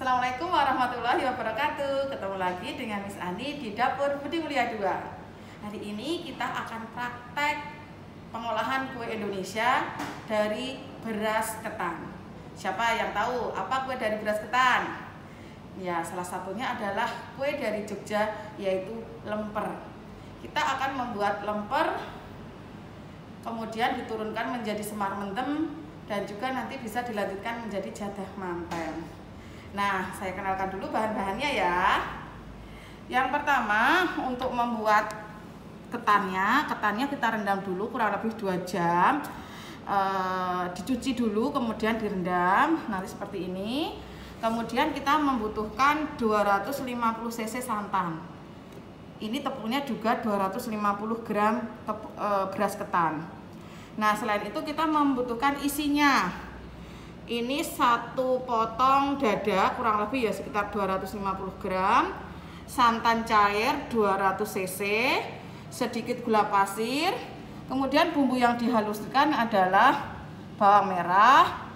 Assalamualaikum warahmatullahi wabarakatuh. Ketemu lagi dengan Miss Andi di Dapur Budi Mulia 2. Hari ini kita akan praktek pengolahan kue Indonesia dari beras ketan. Siapa yang tahu apa kue dari beras ketan? Ya, salah satunya adalah kue dari Jogja, yaitu lemper. Kita akan membuat lemper, kemudian diturunkan menjadi semar mendem, dan juga nanti bisa dilanjutkan menjadi jadah manten. Nah, saya kenalkan dulu bahan-bahannya ya. Yang pertama, untuk membuat ketannya kita rendam dulu kurang lebih 2 jam. Dicuci dulu, kemudian direndam, nanti seperti ini. Kemudian kita membutuhkan 250 cc santan. Ini tepungnya juga 250 gram beras ketan. Nah, selain itu kita membutuhkan isinya. Ini 1 potong dada kurang lebih ya sekitar 250 gram, santan cair 200 cc, sedikit gula pasir. Kemudian bumbu yang dihaluskan adalah bawang merah.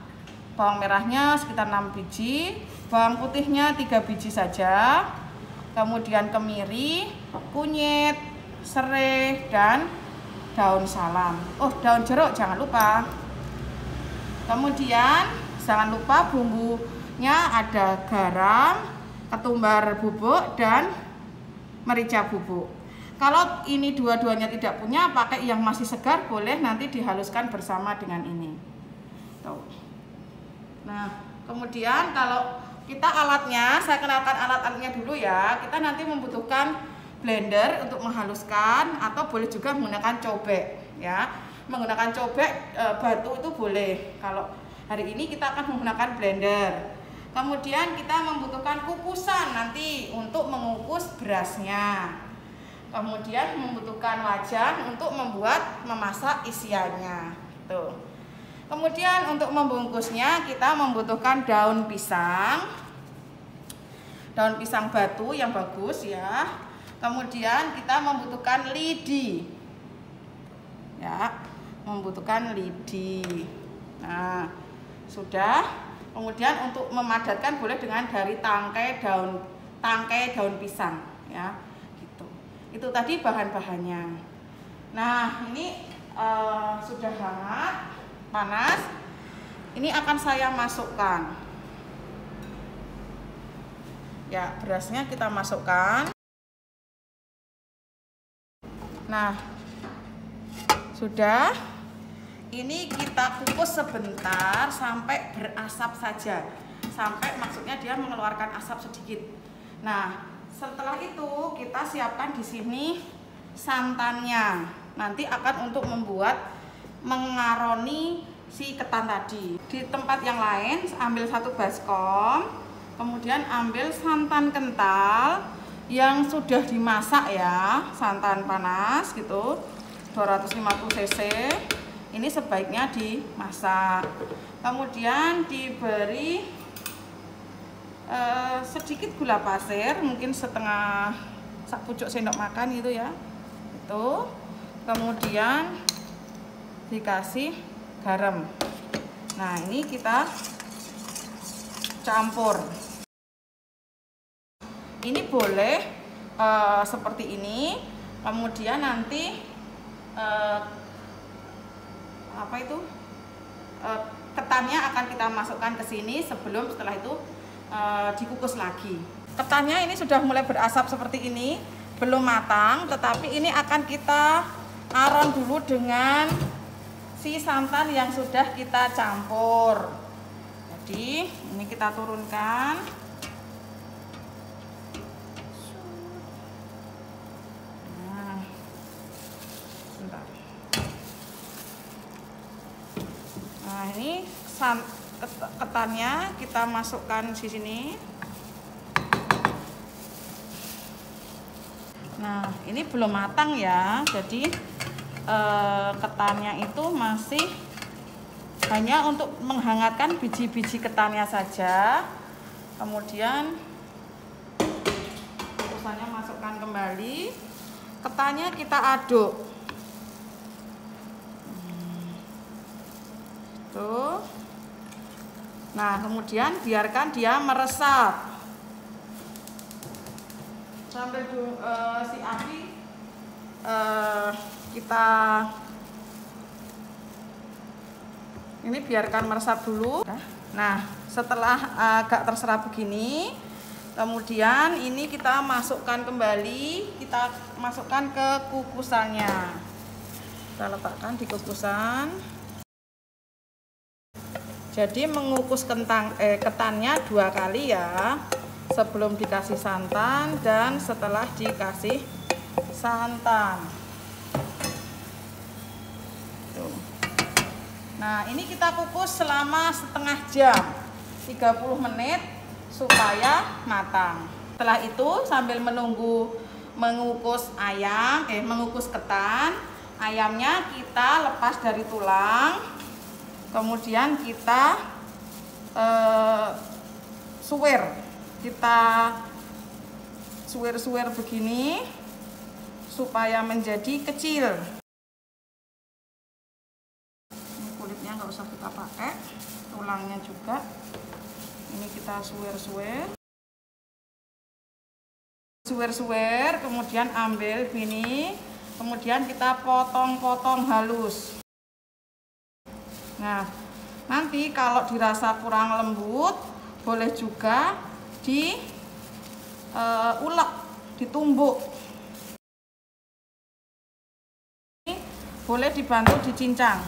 Bawang merahnya sekitar 6 biji, bawang putihnya 3 biji saja. Kemudian kemiri, kunyit, serai, dan daun salam. Oh, daun jeruk jangan lupa. Kemudian jangan lupa bumbunya ada garam, ketumbar bubuk, dan merica bubuk. Kalau ini dua-duanya tidak punya, pakai yang masih segar boleh, nanti dihaluskan bersama dengan ini. Tuh. Nah, kemudian kalau kita alatnya, saya kenalkan alat-alatnya dulu ya. Kita nanti membutuhkan blender untuk menghaluskan, atau boleh juga menggunakan cobek ya. Menggunakan cobek batu itu boleh. Kalau hari ini kita akan menggunakan blender. Kemudian kita membutuhkan kukusan nanti untuk mengukus berasnya. Kemudian membutuhkan wajan untuk memasak isiannya. Tuh. Kemudian untuk membungkusnya kita membutuhkan daun pisang. Daun pisang batu yang bagus ya. Kemudian kita membutuhkan lidi. Ya, membutuhkan lidi. Nah, sudah. Kemudian untuk memadatkan boleh dengan dari tangkai daun pisang ya, gitu. Itu tadi bahan-bahannya. Nah, ini sudah hangat, panas. Ini akan saya masukkan. Ya, berasnya kita masukkan. Nah, sudah. Ini kita kukus sebentar sampai berasap saja. Sampai maksudnya dia mengeluarkan asap sedikit. Nah, setelah itu kita siapkan di sini santannya. Nanti akan untuk mengaroni si ketan tadi. Di tempat yang lain ambil 1 baskom, kemudian ambil santan kental yang sudah dimasak ya, santan panas gitu, 250 cc. Ini sebaiknya dimasak. Kemudian diberi sedikit gula pasir, mungkin setengah sak pucuk sendok makan gitu ya. Itu. Kemudian dikasih garam. Nah, ini kita campur. Ini boleh seperti ini. Kemudian nanti ketannya akan kita masukkan ke sini setelah itu dikukus lagi. Ketannya ini sudah mulai berasap seperti ini, belum matang, tetapi ini akan kita aron dulu dengan si santan yang sudah kita campur. Jadi ini kita turunkan. Nah, bentar. Nah, ini ketannya kita masukkan di sini. Nah, ini belum matang ya. Jadi ketannya itu masih hanya untuk menghangatkan biji-biji ketannya saja. Kemudian kukusannya masukkan kembali. Ketannya kita aduk. Tuh. Nah, kemudian biarkan dia meresap sampai si api kita ini biarkan meresap dulu. Nah, setelah agak terserap begini, kemudian ini kita masukkan kembali, kita masukkan ke kukusannya. Kita letakkan di kukusan. Jadi mengukus ketannya 2 kali ya, sebelum dikasih santan dan setelah dikasih santan. Tuh. Nah, ini kita kukus selama setengah jam, 30 menit supaya matang. Setelah itu sambil menunggu mengukus mengukus ketan, ayamnya kita lepas dari tulang. Kemudian kita suwir begini supaya menjadi kecil. Ini kulitnya nggak usah kita pakai, tulangnya juga. Ini kita suwir, kemudian ambil gini, kemudian kita potong-potong halus. Nah, nanti kalau dirasa kurang lembut, boleh juga diulek, ditumbuk. Ini boleh dibantu dicincang.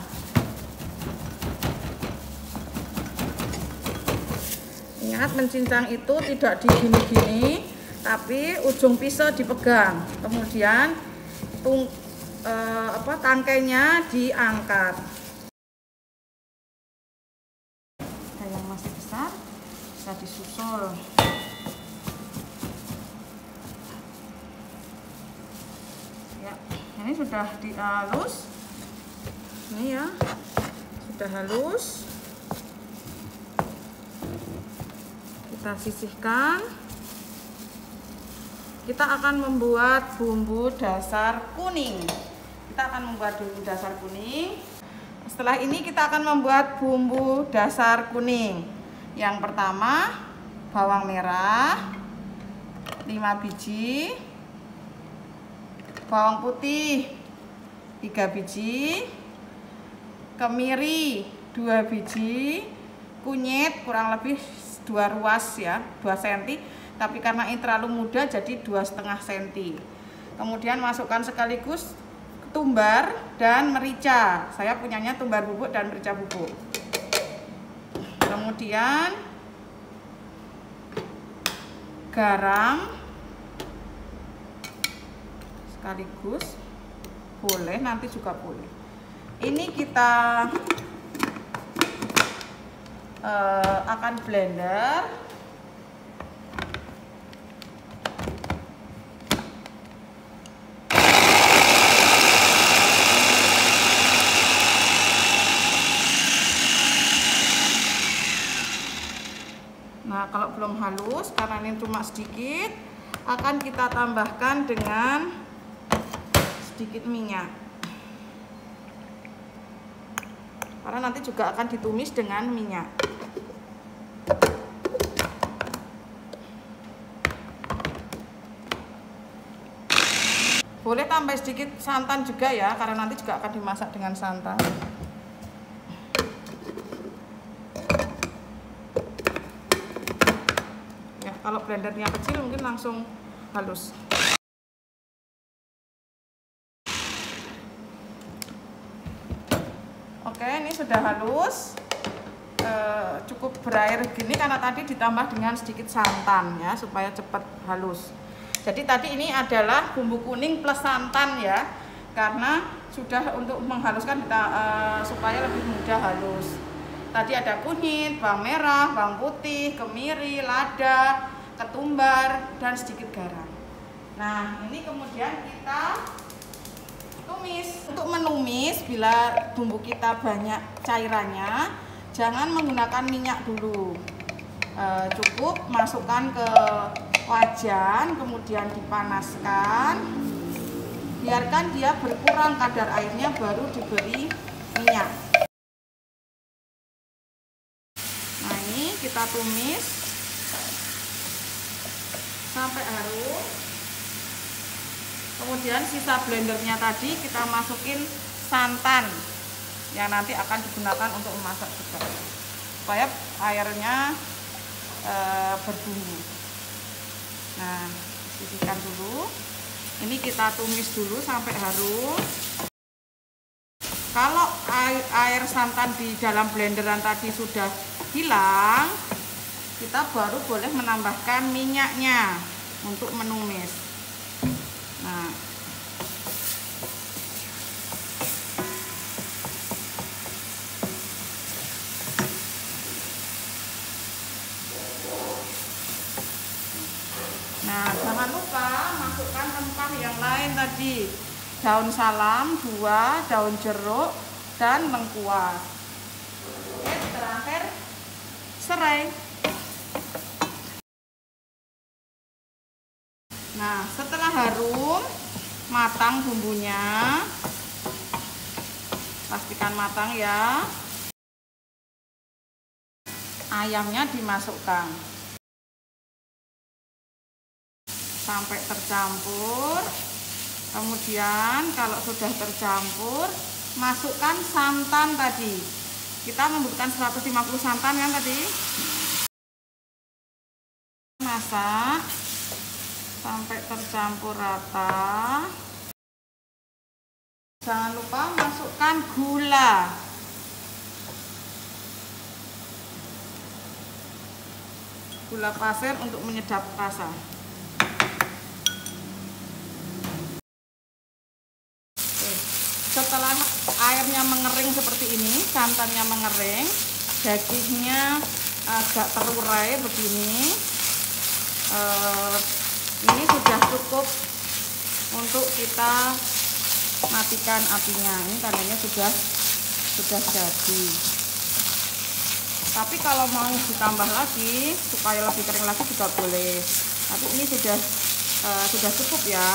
Ingat, mencincang itu tidak digini-gini, tapi ujung pisau dipegang. Kemudian tangkainya diangkat. Yang masih besar bisa disusul. Ya, ini sudah halus. Ini ya, sudah halus. Kita sisihkan. Kita akan membuat bumbu dasar kuning. Setelah ini kita akan membuat bumbu dasar kuning. Yang pertama, bawang merah 5 biji, bawang putih 3 biji, kemiri 2 biji, kunyit kurang lebih 2 ruas ya, 2 cm, tapi karena ini terlalu muda jadi 2,5 cm. Kemudian masukkan sekaligus ketumbar dan merica. Saya punyanya tumbar bubuk dan merica bubuk. Kemudian garam sekaligus, boleh nanti juga boleh. Ini kita akan blender. Nah, kalau belum halus, karena ini cuma sedikit, akan kita tambahkan dengan sedikit minyak. Karena nanti juga akan ditumis dengan minyak. Boleh tambah sedikit santan juga ya, karena nanti juga akan dimasak dengan santan. Ya, kalau blendernya kecil mungkin langsung halus. Oke, ini sudah halus. Cukup berair gini karena tadi ditambah dengan sedikit santan ya, supaya cepat halus. Jadi tadi ini adalah bumbu kuning plus santan ya, karena sudah untuk menghaluskan supaya lebih mudah halus. Tadi ada kunyit, bawang merah, bawang putih, kemiri, lada, ketumbar, dan sedikit garam. Nah, ini kemudian kita tumis. Untuk menumis, bila bumbu kita banyak cairannya, jangan menggunakan minyak dulu. Cukup masukkan ke wajan, kemudian dipanaskan, biarkan dia berkurang kadar airnya, baru diberi minyak. Nah, ini kita tumis sampai harum. Kemudian sisa blendernya tadi kita masukin santan yang nanti akan digunakan untuk memasak juga, supaya airnya berbumbu. Nah, sisihkan dulu. Ini kita tumis dulu sampai harum. Kalau air santan di dalam blenderan tadi sudah hilang, kita baru boleh menambahkan minyaknya untuk menumis. Nah, jangan lupa masukkan rempah yang lain tadi. Daun salam 2, daun jeruk, dan lengkuas. Oke, terakhir serai. Nah, setelah harum, matang bumbunya, pastikan matang ya. Ayamnya dimasukkan sampai tercampur. Kemudian kalau sudah tercampur, masukkan santan tadi. Kita membutuhkan 150 santan kan tadi. Masak sampai tercampur rata. Jangan lupa masukkan gula. Gula pasir untuk menyedap rasa. Setelah airnya mengering seperti ini, santannya mengering, dagingnya agak terurai begini, ini sudah cukup untuk kita matikan apinya. Ini tandanya sudah jadi. Tapi kalau mau ditambah lagi supaya lebih kering lagi juga boleh. Tapi ini sudah cukup ya.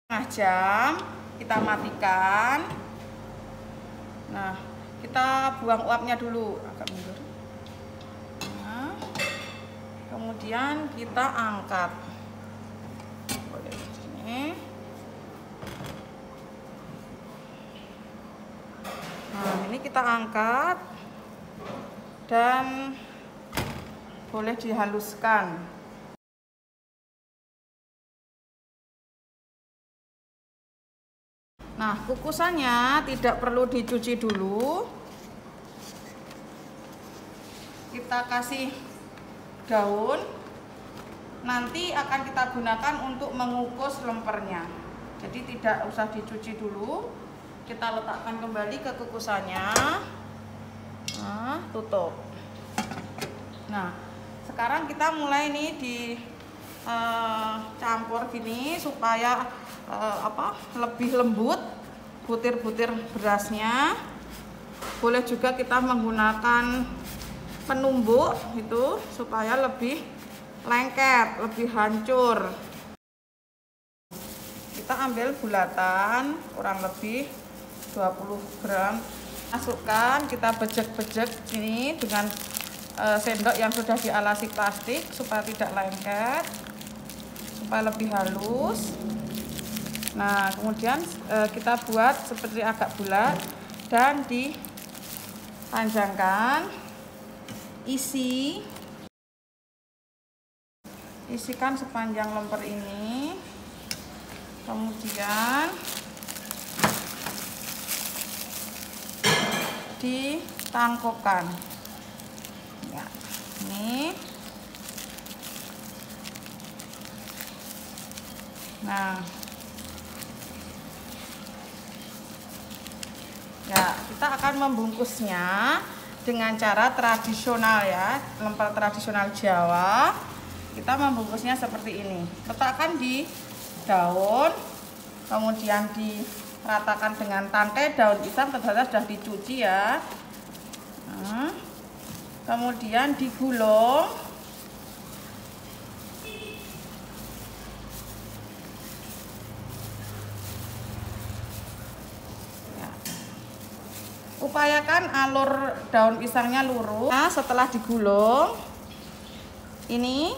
Setengah jam kita matikan. Nah, kita buang uapnya dulu, agak mundur. Nah, kemudian kita angkat. Boleh di sini. Nah, ini kita angkat dan boleh dihaluskan. Nah, kukusannya tidak perlu dicuci dulu. Kita kasih daun. Nanti akan kita gunakan untuk mengukus lempernya. Jadi tidak usah dicuci dulu. Kita letakkan kembali ke kukusannya. Nah, tutup. Nah, sekarang kita mulai nih campur gini supaya lebih lembut butir-butir berasnya. Boleh juga kita menggunakan penumbuk itu supaya lebih lengket, lebih hancur. Kita ambil bulatan kurang lebih 20 gram, masukkan, kita bejek-bejek ini dengan sendok yang sudah dialasi plastik supaya tidak lengket, supaya lebih halus. Nah, kemudian kita buat seperti agak bulat dan dipanjangkan. Isikan sepanjang lemper ini. Kemudian ditangkokkan. Ya, ini. Nah, ya, kita akan membungkusnya dengan cara tradisional ya, lemper tradisional Jawa. Kita membungkusnya seperti ini. Letakkan di daun, kemudian diratakan dengan tangkai daun pisang, ternyata sudah dicuci ya. Nah, kemudian digulung. upayakan alur daun pisangnya lurus. Nah, setelah digulung, ini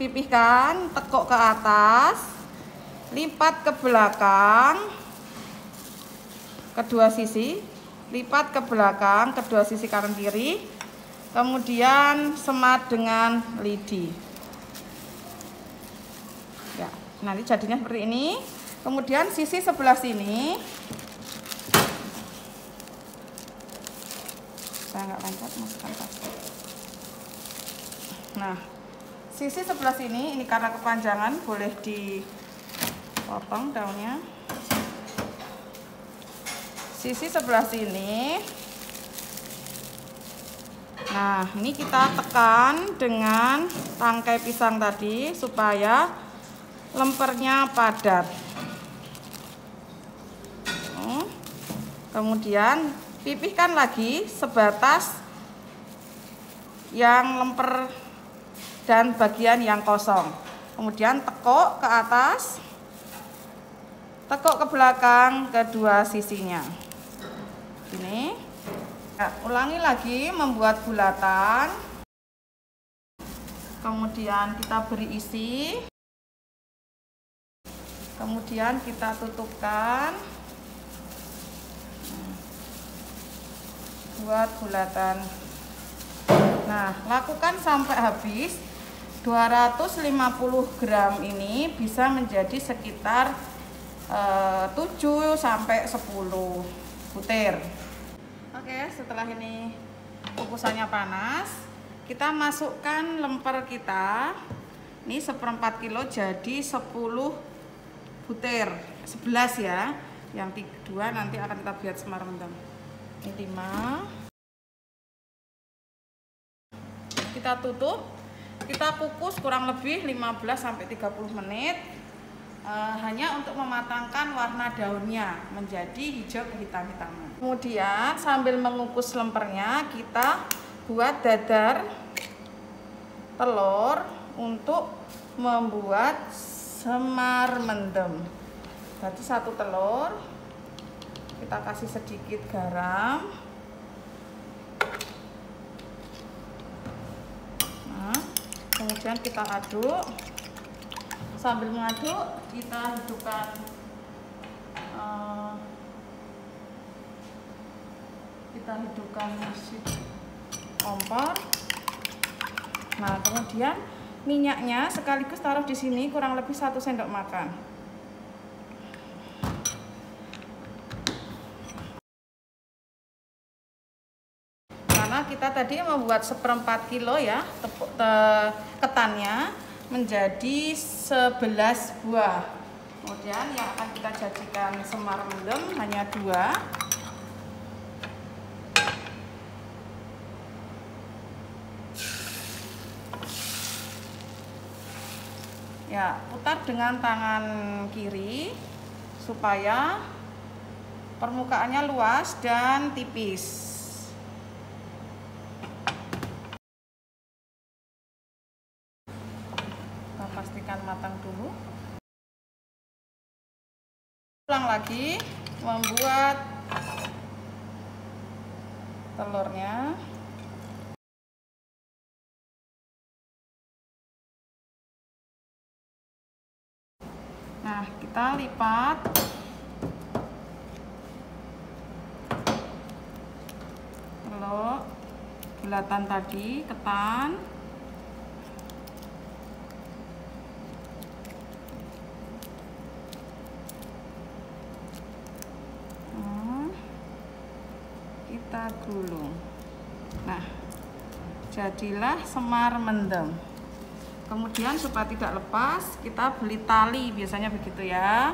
pipihkan, tekuk ke atas, lipat ke belakang kedua sisi, lipat ke belakang kedua sisi kanan kiri, kemudian semat dengan lidi. Ya, nanti jadinya seperti ini. Kemudian sisi sebelah sini, saya nggak lancar, masukkan plastik. Nah, sisi sebelah sini, ini karena kepanjangan boleh dipotong daunnya. Sisi sebelah sini, nah ini kita tekan dengan tangkai pisang tadi supaya lempernya padat. Kemudian pipihkan lagi sebatas yang lemper dan bagian yang kosong. Kemudian tekuk ke atas, tekuk ke belakang kedua sisinya. Ini. Nah, ulangi lagi membuat bulatan. Kemudian kita beri isi. Kemudian kita tutupkan. Buat bulatan. Nah, lakukan sampai habis. 250 gram ini bisa menjadi sekitar 7 sampai 10 butir. Oke, setelah ini kukusannya panas, kita masukkan lemper kita. Ini 1/4 kilo jadi 10 butir. 11 ya. Yang 2 nanti akan kita buat semar mendem. Ini 5. Kita tutup, kita kukus kurang lebih 15 sampai 30 menit hanya untuk mematangkan warna daunnya menjadi hijau kehitam-hitaman. Kemudian sambil mengukus lempernya, kita buat dadar telur untuk membuat semar mendem. Jadi 1 telur, kita kasih sedikit garam. Nah, kemudian kita aduk. Sambil mengaduk, kita hidupkan kompor. Nah, kemudian minyaknya sekaligus taruh di sini kurang lebih 1 sendok makan. Karena kita tadi membuat 1/4 kilo ya ketannya menjadi 11 buah. Kemudian yang akan kita sajikan semar mendem hanya 2. Ya, putar dengan tangan kiri supaya permukaannya luas dan tipis. Kita pastikan matang dulu. Ulang lagi membuat telurnya. Nah, kita lipat telur bulatan tadi, ketan. Kita gulung. Nah, jadilah semar mendem. Kemudian supaya tidak lepas, kita beli tali, biasanya begitu ya.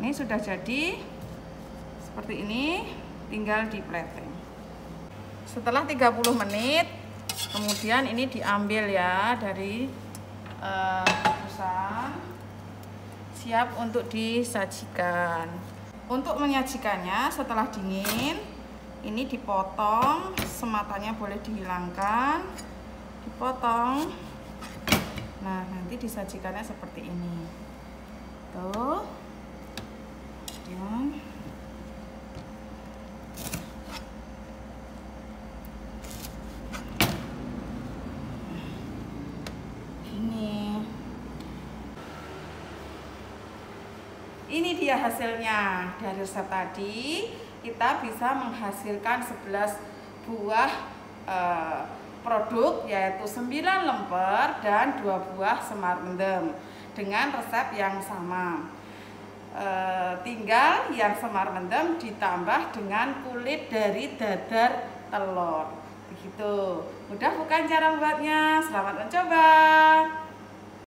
Ini sudah jadi seperti ini, tinggal diplating. Setelah 30 menit, kemudian ini diambil ya dari kukusan. Siap untuk disajikan. Untuk menyajikannya setelah dingin, ini dipotong, sematanya boleh dihilangkan, dipotong Nah, nanti disajikannya seperti ini. Tuh. Ya. Ini dia hasilnya. Dari resep tadi kita bisa menghasilkan 11 buah produk, yaitu 9 lemper dan 2 buah semar mendem dengan resep yang sama. Tinggal yang semar mendem ditambah dengan kulit dari dadar telur. Begitu. Mudah bukan cara membuatnya? Selamat mencoba.